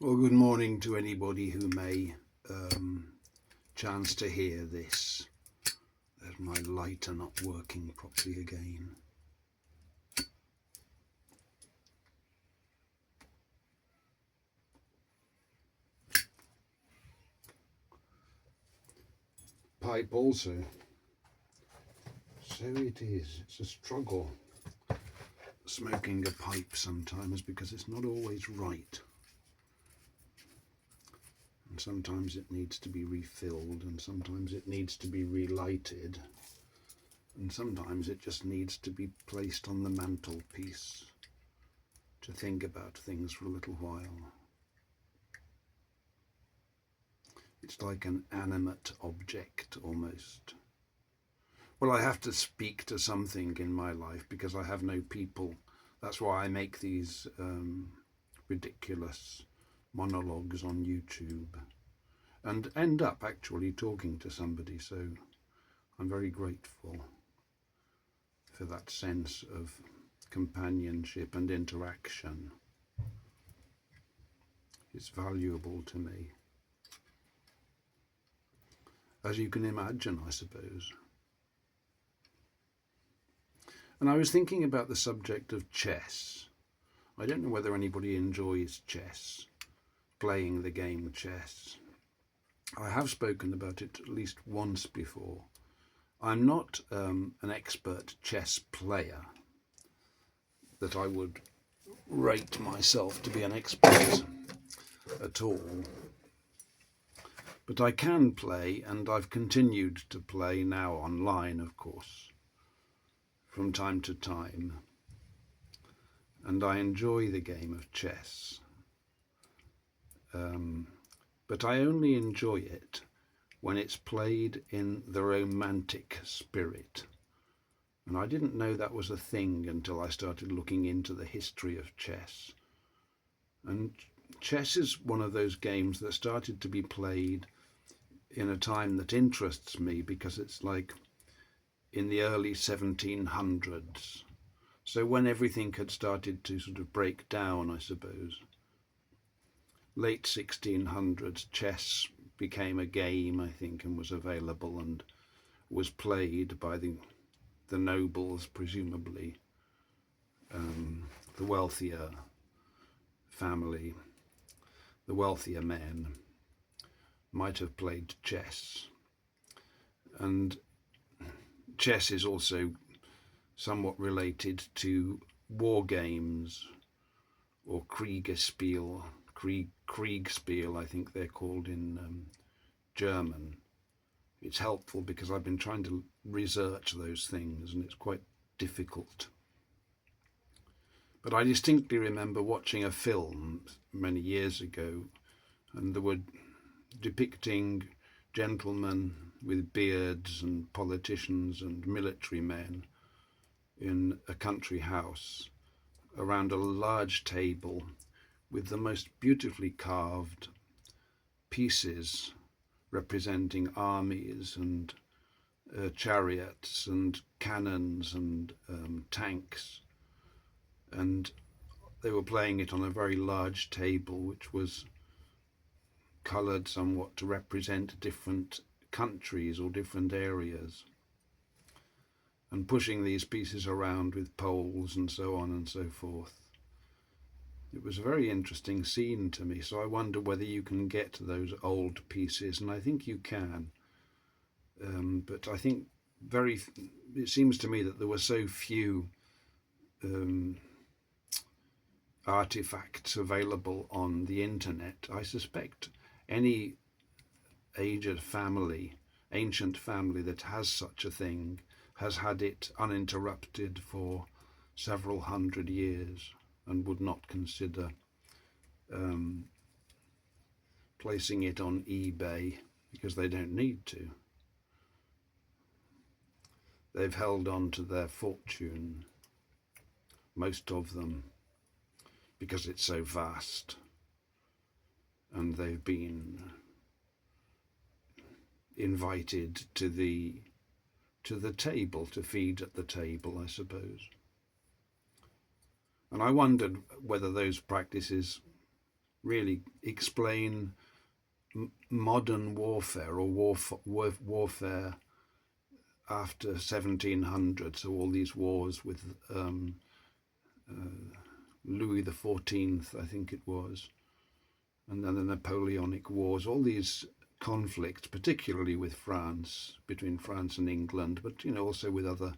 Well, good morning to anybody who may chance to hear this. There's my lighter not working properly again. Pipe also. So it is. It's a struggle smoking a pipe sometimes because it's not always right. And sometimes it needs to be refilled, and sometimes it needs to be relighted, and sometimes it just needs to be placed on the mantelpiece to think about things for a little while. It's like an animate object almost. Well, I have to speak to something in my life because I have no people. That's why I make these ridiculous monologues on YouTube and end up actually talking to somebody. So I'm very grateful for that sense of companionship and interaction. It's valuable to me, as you can imagine, I suppose. And I was thinking about the subject of chess. I don't know whether anybody enjoys chess, playing the game chess. I have spoken about it at least once before. I'm not an expert chess player that I would rate myself to be an expert at all. But I can play, and I've continued to play now online, of course, from time to time. And I enjoy the game of chess. But I only enjoy it when it's played in the romantic spirit. And I didn't know that was a thing until I started looking into the history of chess. And chess is one of those games that started to be played in a time that interests me because it's like in the early 1700s. So when everything had started to sort of break down, I suppose. Late 1600s, chess became a game, I think, and was available and was played by the nobles, presumably, the wealthier family, the wealthier men might have played chess. And chess is also somewhat related to war games, or Kriegerspiel, Kriegspiel, I think they're called in German. It's helpful because I've been trying to research those things and it's quite difficult. But I distinctly remember watching a film many years ago, and they were depicting gentlemen with beards and politicians and military men in a country house around a large table with the most beautifully carved pieces representing armies and chariots and cannons and tanks, and they were playing it on a very large table which was coloured somewhat to represent different countries or different areas, and pushing these pieces around with poles and so on and so forth. It was a very interesting scene to me, so I wonder whether you can get those old pieces, and I think you can. But I think it seems to me that there were so few artifacts available on the internet. I suspect any ancient family that has such a thing has had it uninterrupted for several hundred years and would not consider placing it on eBay because they don't need to. They've held on to their fortune, most of them, because it's so vast, and they've been invited to the table, to feed at the table, I suppose. And I wondered whether those practices really explain modern warfare or warfare after 1700. So all these wars with Louis XIV, I think it was, and then the Napoleonic Wars, all these conflicts, particularly with France, between France and England, but also with other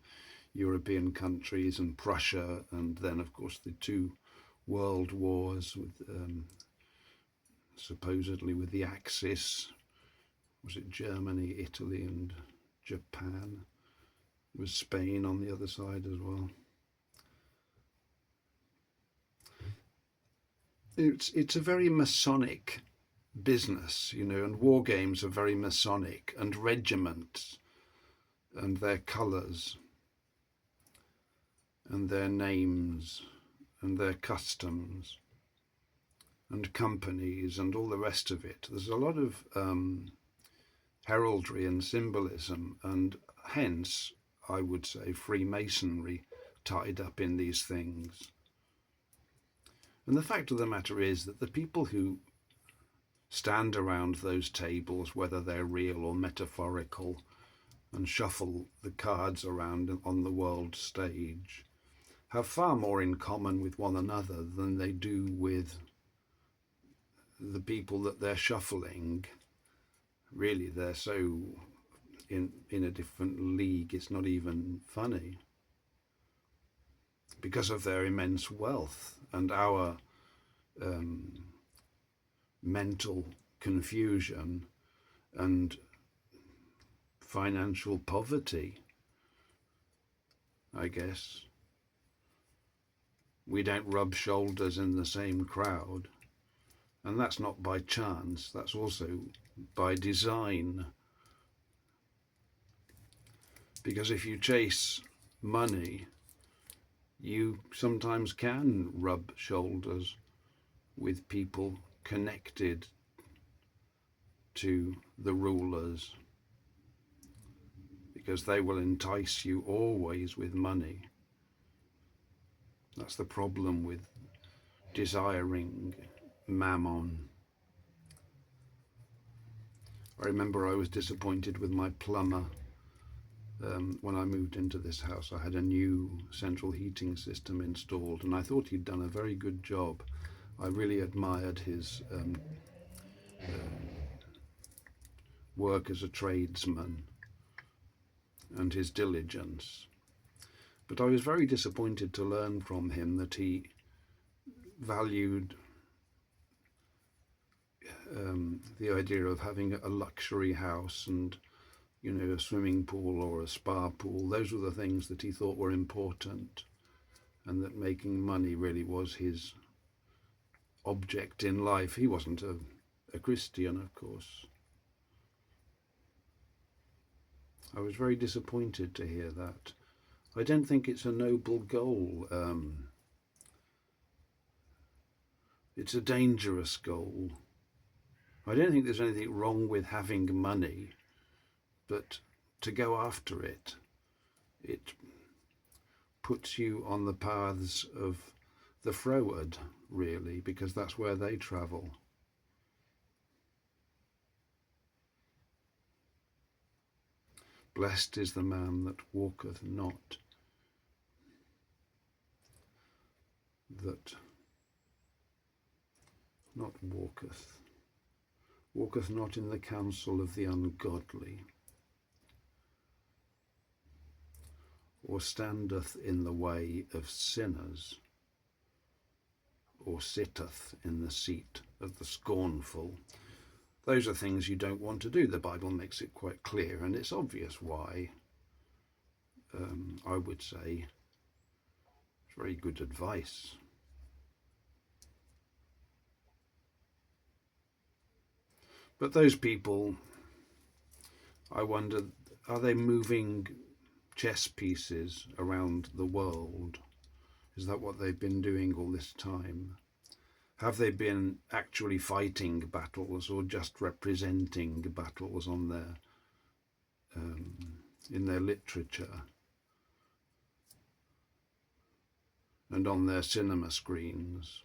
European countries and Prussia, and then of course the two world wars with supposedly with the Axis. Was it Germany, Italy, and Japan? It was Spain on the other side as well. It's a very Masonic business, and war games are very Masonic, and regiments and their colours and their names and their customs and companies and all the rest of it. There's a lot of heraldry and symbolism, and hence, I would say, Freemasonry tied up in these things. And the fact of the matter is that the people who stand around those tables, whether they're real or metaphorical, and shuffle the cards around on the world stage, have far more in common with one another than they do with the people that they're shuffling. Really, they're so in a different league, it's not even funny, because of their immense wealth and our mental confusion and financial poverty, I guess. We don't rub shoulders in the same crowd. And that's not by chance, that's also by design. Because if you chase money, you sometimes can rub shoulders with people connected to the rulers, because they will entice you always with money. That's the problem with desiring mammon. I remember I was disappointed with my plumber when I moved into this house. I had a new central heating system installed, and I thought he'd done a very good job. I really admired his work as a tradesman and his diligence. But I was very disappointed to learn from him that he valued the idea of having a luxury house and, a swimming pool or a spa pool. Those were the things that he thought were important, and that making money really was his object in life. He wasn't a Christian, of course. I was very disappointed to hear that. I don't think it's a noble goal. It's a dangerous goal. I don't think there's anything wrong with having money, but to go after it, it puts you on the paths of the froward, really, because that's where they travel. Blessed is the man that walketh not, walketh not in the counsel of the ungodly, or standeth in the way of sinners, or sitteth in the seat of the scornful. Those are things you don't want to do. The Bible makes it quite clear, and it's obvious why. I would say it's very good advice. But those people, I wonder, are they moving chess pieces around the world? Is that what they've been doing all this time? Have they been actually fighting battles, or just representing battles on their in their literature and on their cinema screens?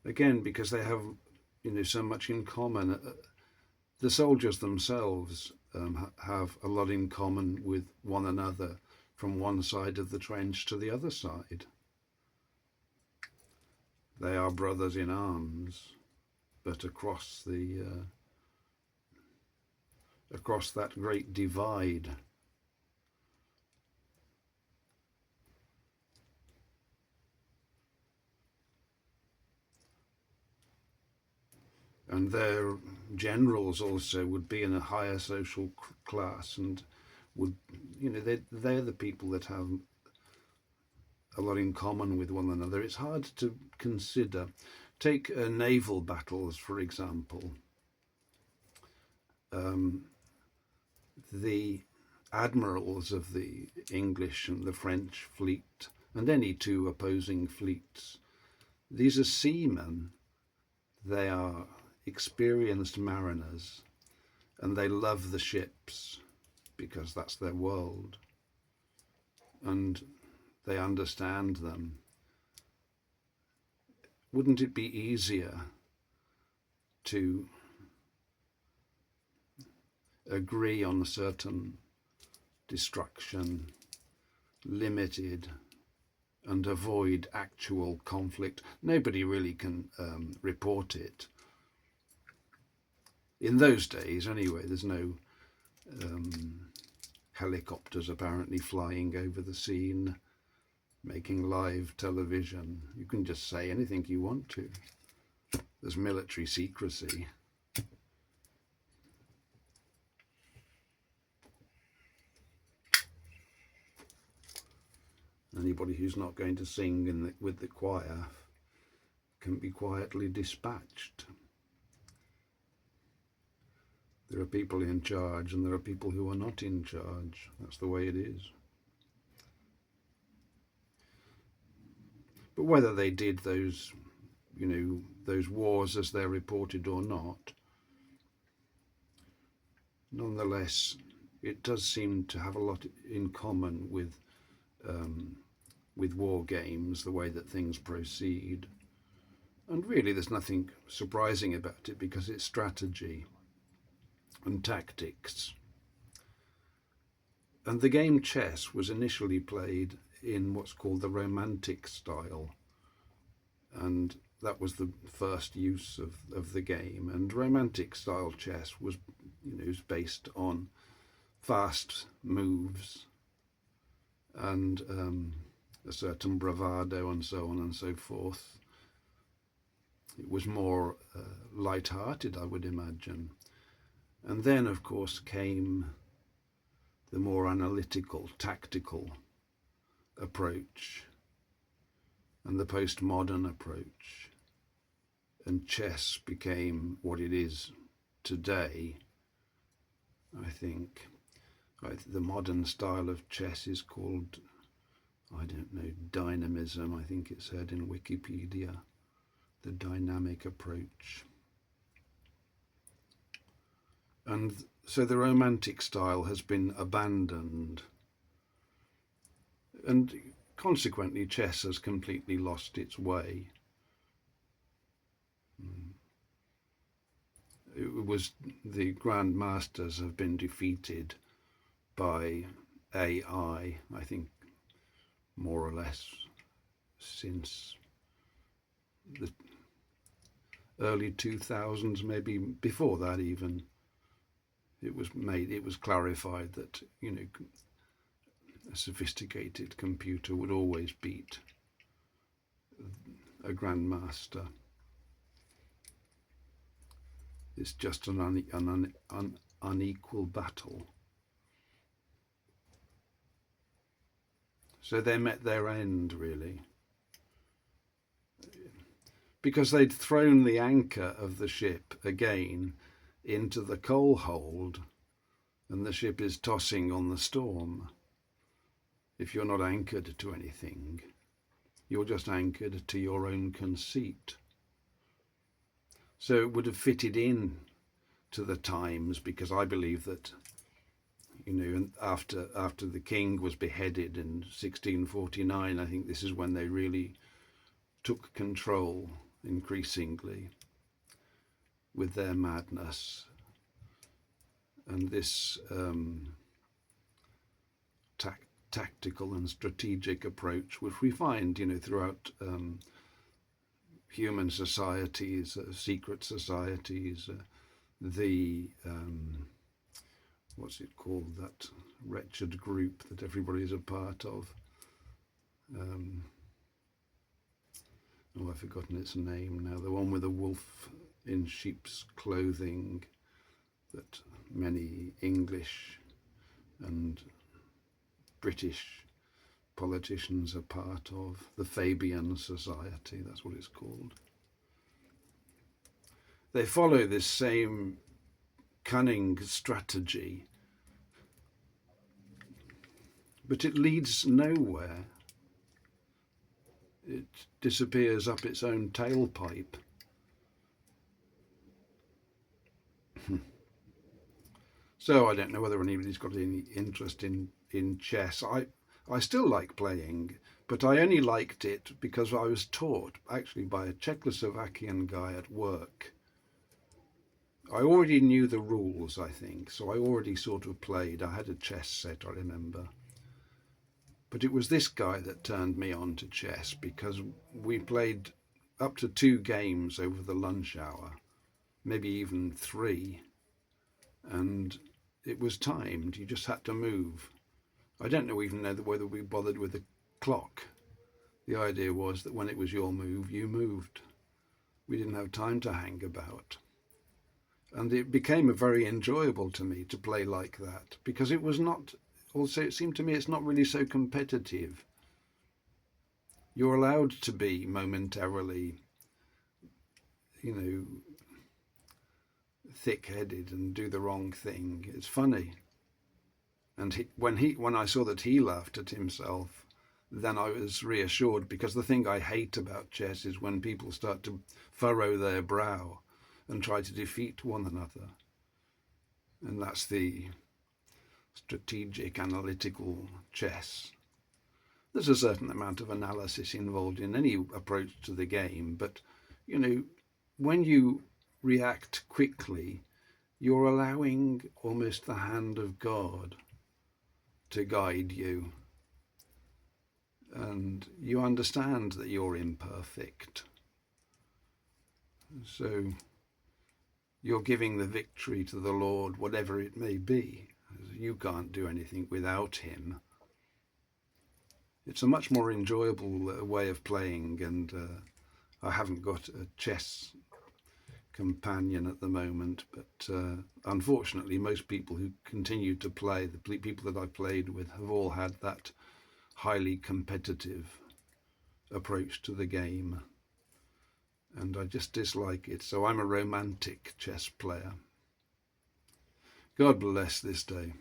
again, because they have, so much in common. The soldiers themselves have a lot in common with one another from one side of the trench to the other side. They are brothers in arms, but across that great divide. And their generals also would be in a higher social class, and would, they're the people that have a lot in common with one another. It's hard to consider. Take naval battles, for example. The admirals of the English and the French fleet, and any two opposing fleets, these are seamen. They are experienced mariners, and they love the ships because that's their world, and they understand them. Wouldn't it be easier to agree on a certain destruction, limited, and avoid actual conflict? Nobody really can report it. In those days, anyway, there's no helicopters apparently flying over the scene, making live television. You can just say anything you want to. There's military secrecy. Anybody who's not going to sing with the choir can be quietly dispatched. There are people in charge and there are people who are not in charge. That's the way it is. But whether they did those wars as they're reported or not, nonetheless, it does seem to have a lot in common with war games, the way that things proceed. And really there's nothing surprising about it, because it's strategy and tactics. And the game chess was initially played in what's called the Romantic style, and that was the first use of the game. And Romantic style chess was based on fast moves and a certain bravado and so on and so forth. It was more light-hearted, I would imagine. And then, of course, came the more analytical, tactical approach and the postmodern approach. And chess became what it is today, I think. The modern style of chess is called, I don't know, dynamism, I think it said in Wikipedia, the dynamic approach. And so the Romantic style has been abandoned, and consequently chess has completely lost its way. It was, the grandmasters have been defeated by AI, I think, more or less since the early 2000s, maybe before that even. It was clarified that a sophisticated computer would always beat a grandmaster. It's just an unequal battle. So they met their end, really, because they'd thrown the anchor of the ship again into the coal hold, and the ship is tossing on the storm. If you're not anchored to anything, you're just anchored to your own conceit. So it would have fitted in to the times, because I believe that, after the king was beheaded in 1649, I think this is when they really took control increasingly with their madness and this tactical and strategic approach, which we find, throughout human societies, secret societies, the what's it called, that wretched group that everybody's a part of. I've forgotten its name now. The one with the wolf in sheep's clothing that many English and British politicians are part of. The Fabian Society, that's what it's called. They follow this same cunning strategy, but it leads nowhere. It disappears up its own tailpipe. So I don't know whether anybody's got any interest in chess. I still like playing, but I only liked it because I was taught actually by a Czechoslovakian guy at work. I already knew the rules, I think, so I already sort of played. I had a chess set, I remember. But it was this guy that turned me on to chess, because we played up to 2 games over the lunch hour, maybe even 3. And it was timed. You just had to move. I don't even know whether we bothered with the clock. The idea was that when it was your move, you moved. We didn't have time to hang about. And it became very enjoyable to me to play like that, because it was not, also it seemed to me it's not really so competitive. You're allowed to be momentarily, thick-headed and do the wrong thing. It's funny. And when I saw that he laughed at himself, then I was reassured, because the thing I hate about chess is when people start to furrow their brow and try to defeat one another. And that's the strategic, analytical chess. There's a certain amount of analysis involved in any approach to the game, but, when you react quickly, you're allowing almost the hand of God to guide you. And you understand that you're imperfect. So you're giving the victory to the Lord, whatever it may be. You can't do anything without him. It's a much more enjoyable way of playing, and I haven't got a chess companion at the moment, but unfortunately most people who continue to play, the people that I played with, have all had that highly competitive approach to the game, and I just dislike it. So I'm a romantic chess player. God bless this day.